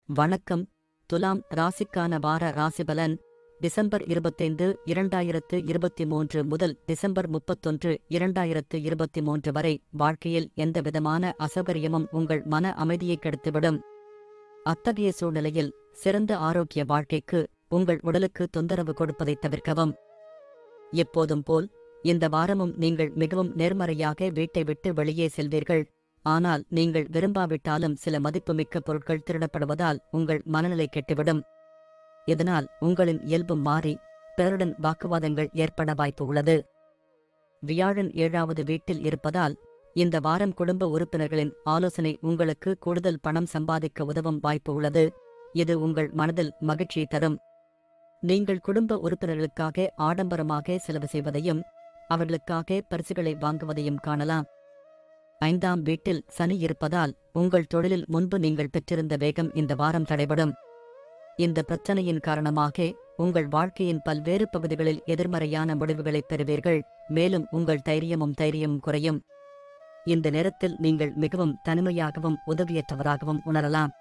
வணக்கம். துலாம் ராசிக்கான வார ராசிபலன் டிசம்பர் 25, 2023 முதல் டிசம்பர் 31, 2023 வரை. வாழ்க்கையில் எந்தவிதமான அசௌகரியமும் உங்கள் மன அமைதியை கெடுத்துவிடும். அத்தகைய சூழ்நிலையில் சிறந்த ஆரோக்கிய வாழ்க்கைக்கு உங்கள் உடலுக்கு தொந்தரவு கொடுப்பதைத் தவிர்க்கவும். எப்போதும் போல் இந்த வாரமும் நீங்கள் மிகவும் நேர்மறையாக வீட்டை விட்டு வெளியே செல்வீர்கள். ஆனால் நீங்கள் விரும்பாவிட்டாலும் சில மதிப்புமிக்க பொருட்கள் திருடப்படுவதால் உங்கள் மனநிலை கெட்டுவிடும். இதனால் உங்களின் இயல்பு மாறி பிறருடன் வாக்குவாதங்கள் ஏற்பட வாய்ப்பு உள்ளது. வியாழன் 7வது வீட்டில் இருப்பதால் இந்த வாரம் குடும்ப உறுப்பினர்களின் ஆலோசனை உங்களுக்கு கூடுதல் பணம் சம்பாதிக்க உதவும் வாய்ப்பு உள்ளது. இது உங்கள் மனதில் மகிழ்ச்சியை தரும். நீங்கள் குடும்ப உறுப்பினர்களுக்காக ஆடம்பரமாக செலவு செய்வதையும் அவர்களுக்காக பரிசுகளை வாங்குவதையும் காணலாம். 5ஆம் வீட்டில் சனி இருப்பதால் உங்கள் தொழிலில் முன்பு நீங்கள் பெற்றிருந்த வேகம் இந்த வாரம் தடைபடும். இந்த பிரச்சனையின் காரணமாக உங்கள் வாழ்க்கையின் பல்வேறு பகுதிகளில் எதிர்மறையான முடிவுகளைப் பெறுவீர்கள். மேலும் உங்கள் தைரியமும் குறையும். இந்த நேரத்தில் நீங்கள் மிகவும் தனிமையாகவும் உதவியற்றவராகவும் உணரலாம்.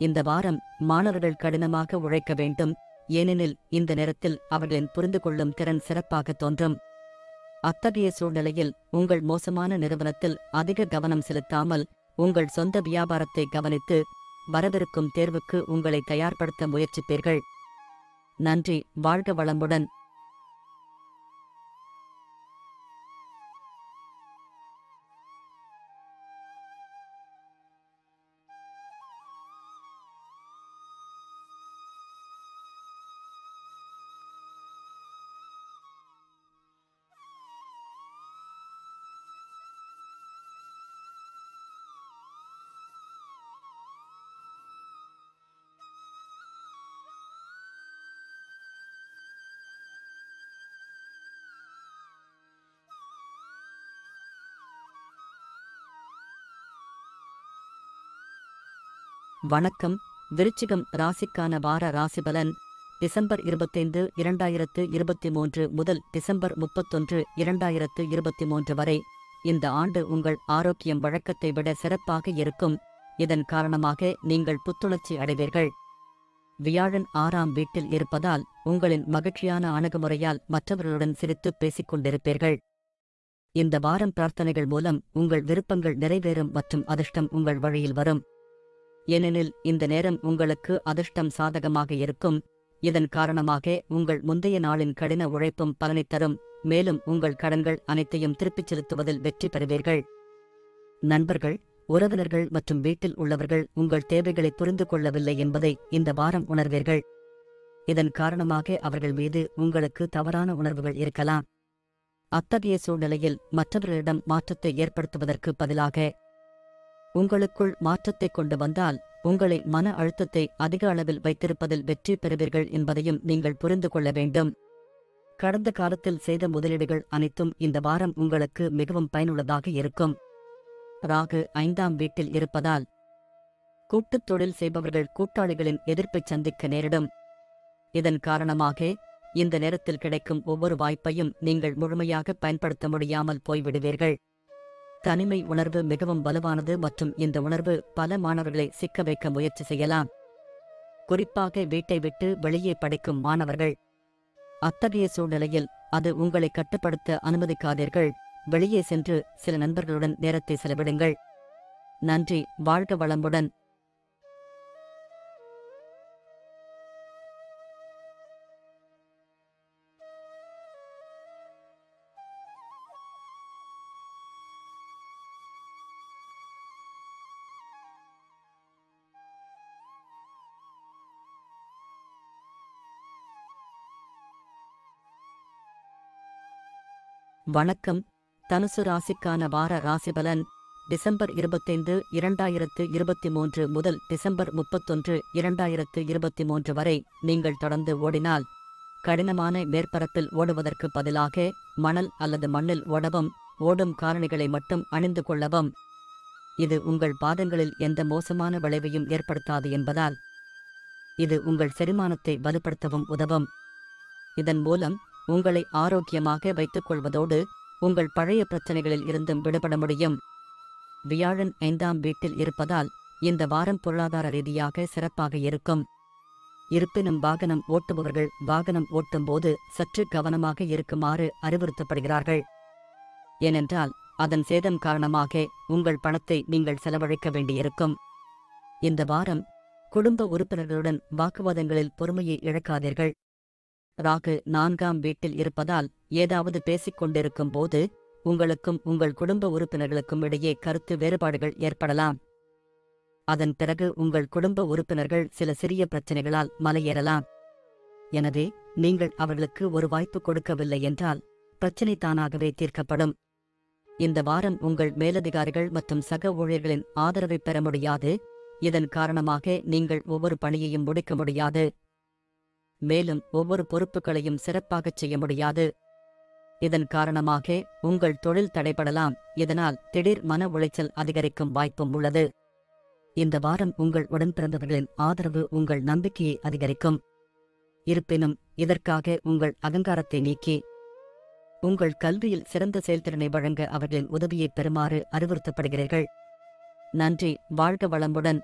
இந்த வாரம் மாணவர்கள் கடினமாக உழைக்க வேண்டும். ஏனெனில் இந்த நேரத்தில் அவர்களின் புரிந்துகொள்ளும் திறன் சிறப்பாக தோன்றும். அத்தகைய சூழ்நிலையில் உங்கள் மோசமான நிறுவனத்தில் அதிக கவனம் செலுத்தாமல் உங்கள் சொந்த வியாபாரத்தை கவனித்து வரவிருக்கும் தேர்வுக்கு உங்களை தயார்படுத்த முயற்சிப்பீர்கள். நன்றி. வாழ்க வளமுடன். வணக்கம். விருச்சிகம் ராசிக்கான வார ராசிபலன் டிசம்பர் 25, 2023 முதல் டிசம்பர் 31, 2023 வரை. இந்த ஆண்டு உங்கள் ஆரோக்கியம் வழக்கத்தை விட சிறப்பாக இருக்கும். இதன் காரணமாக நீங்கள் புத்துணர்ச்சி அடைவீர்கள். வியாழன் 6ஆம் வீட்டில் இருப்பதால் உங்களின் மகிழ்ச்சியான அணுகுமுறையால் மற்றவர்களுடன் சிரித்துப் பேசிக் கொண்டிருப்பீர்கள். இந்த வாரம் பிரார்த்தனைகள் மூலம் உங்கள் விருப்பங்கள் நிறைவேறும் மற்றும் அதிர்ஷ்டம் உங்கள் வழியில் வரும். ஏனெனில் இந்த நேரம் உங்களுக்கு அதிர்ஷ்டம் சாதகமாக இருக்கும். இதன் காரணமாக உங்கள் முந்தைய நாளின் கடின உழைப்பும் பலனைத் தரும். மேலும் உங்கள் கடன்கள் அனைத்தையும் திருப்பிச் செலுத்துவதில் வெற்றி பெறுவீர்கள். நண்பர்கள், உறவினர்கள் மற்றும் வீட்டில் உள்ளவர்கள் உங்கள் தேவைகளை புரிந்து கொள்ளவில்லை என்பதை இந்த வாரம் உணர்வீர்கள். இதன் காரணமாக அவர்கள் மீது உங்களுக்கு தவறான உணர்வுகள் இருக்கலாம். அத்தகைய சூழ்நிலையில் மற்றவர்களிடம் மாற்றத்தை ஏற்படுத்துவதற்கு பதிலாக உங்களுக்குள் மாற்றத்தை கொண்டு வந்தால் உங்களை மன அழுத்தத்தை அதிக அளவில் வைத்திருப்பதில் வெற்றி பெறுவீர்கள் என்பதையும் நீங்கள் புரிந்து கொள்ள வேண்டும். கடந்த காலத்தில் செய்த முதலீடுகள் அனைத்தும் இந்த வாரம் உங்களுக்கு மிகவும் பயனுள்ளதாக இருக்கும். ராகு 5ஆம் வீட்டில் இருப்பதால் கூட்டுத் தொழில் செய்பவர்கள் கூட்டாளிகளின் எதிர்ப்பைச் சந்திக்க நேரிடும். இதன் காரணமாக இந்த நேரத்தில் கிடைக்கும் ஒவ்வொரு வாய்ப்பையும் நீங்கள் முழுமையாக பயன்படுத்த முடியாமல் போய்விடுவீர்கள். தனிமை உணர்வு மிகவும் வலுவானது மற்றும் இந்த உணர்வு பல மாணவர்களை சிக்க வைக்க முயற்சி செய்யலாம். குறிப்பாக வீட்டை விட்டு வெளியே படிக்கும் மாணவர்கள். அத்தகைய சூழ்நிலையில் அது உங்களை கட்டுப்படுத்த அனுமதிக்காதீர்கள். வெளியே சென்று சில நண்பர்களுடன் நேரத்தை செலவிடுங்கள். நன்றி. வாழ்க வளமுடன். வணக்கம். தனுசு ராசிக்கான வார ராசிபலன் டிசம்பர் 25, 2023 முதல் டிசம்பர் 31, 2023 வரை. நீங்கள் தொடர்ந்து ஓடினால் கடினமான மேற்பரப்பில் ஓடுவதற்கு பதிலாக மணல் அல்லது மண்ணில் ஓடும் காலணிகளை மட்டும் அணிந்து கொள்ளவும். இது உங்கள் பாதங்களில் எந்த மோசமான விளைவையும் ஏற்படுத்தாது என்பதால் இது உங்கள் செரிமானத்தை வலுப்படுத்தவும் உதவும். இதன் மூலம் உங்களை ஆரோக்கியமாக வைத்துக் கொள்வதோடு உங்கள் பழைய பிரச்சனைகளில் இருந்தும் விடுபட முடியும். வியாழன் 5ஆம் வீட்டில் இருப்பதால் இந்த வாரம் பொருளாதார ரீதியாக சிறப்பாக இருக்கும். இருப்பினும் வாகனம் ஓட்டுபவர்கள் வாகனம் ஓட்டும்போது சற்று கவனமாக இருக்குமாறு அறிவுறுத்தப்படுகிறார்கள். ஏனென்றால் அதன் சேதம் காரணமாக உங்கள் பணத்தை நீங்கள் செலவழிக்க வேண்டியிருக்கும். இந்த வாரம் குடும்ப உறுப்பினர்களுடன் வாக்குவாதங்களில் பொறுமையை இழக்காதீர்கள். ராகு 4ஆம் வீட்டில் இருப்பதால் ஏதாவது பேசிக் கொண்டிருக்கும் போது உங்களுக்கும் உங்கள் குடும்ப உறுப்பினர்களுக்கும் இடையே கருத்து வேறுபாடுகள் ஏற்படலாம். அதன் பிறகு உங்கள் குடும்ப உறுப்பினர்கள் சில சிறிய பிரச்சனைகளால் மலையேறலாம். எனவே நீங்கள் அவர்களுக்கு ஒரு வாய்ப்பு கொடுக்கவில்லை என்றால் பிரச்சினை தானாகவே தீர்க்கப்படும். இந்த வாரம் உங்கள் மேலதிகாரிகள் மற்றும் சக ஊழியர்களின் ஆதரவை பெற முடியாது. இதன் காரணமாக நீங்கள் ஒவ்வொரு பணியையும் முடிக்க முடியாது. மேலும் ஒவ்வொரு பொறுப்புகளையும் சிறப்பாகச் செய்ய முடியாது. இதன் காரணமாக உங்கள் தொழில் தடைபடலாம். இதனால் திடீர் மன உளைச்சல் அதிகரிக்கும் வாய்ப்பும் உள்ளது. இந்த வாரம் உங்கள் உடன்பிறந்தவர்களின் ஆதரவு உங்கள் நம்பிக்கையை அதிகரிக்கும். இருப்பினும் இதற்காக உங்கள் அகங்காரத்தை நீக்கி உங்கள் கல்வியில் சிறந்த செயல்திறனை வழங்க அவர்களின் உதவியை பெறுமாறு அறிவுறுத்தப்படுகிறீர்கள். நன்றி. வாழ்க வளமுடன்.